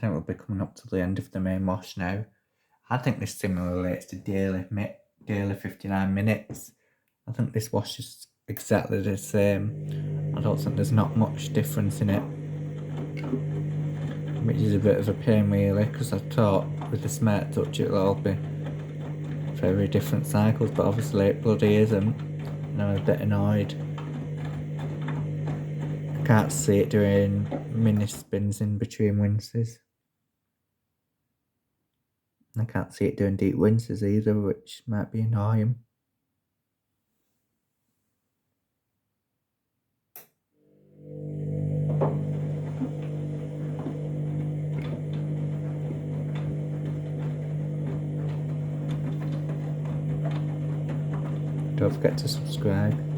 think we'll be coming up to the end of the main wash now. I think this similarly relates to daily 59 minutes. I think this wash is exactly the same. I don't think there's not much difference in it, which is a bit of a pain really, because I thought with the Smart Touch it'll all be very different cycles, but obviously it bloody isn't, and I'm a bit annoyed. I can't see it doing mini spins in between winces. I can't see it doing deep winces either, which might be annoying. Don't forget to subscribe.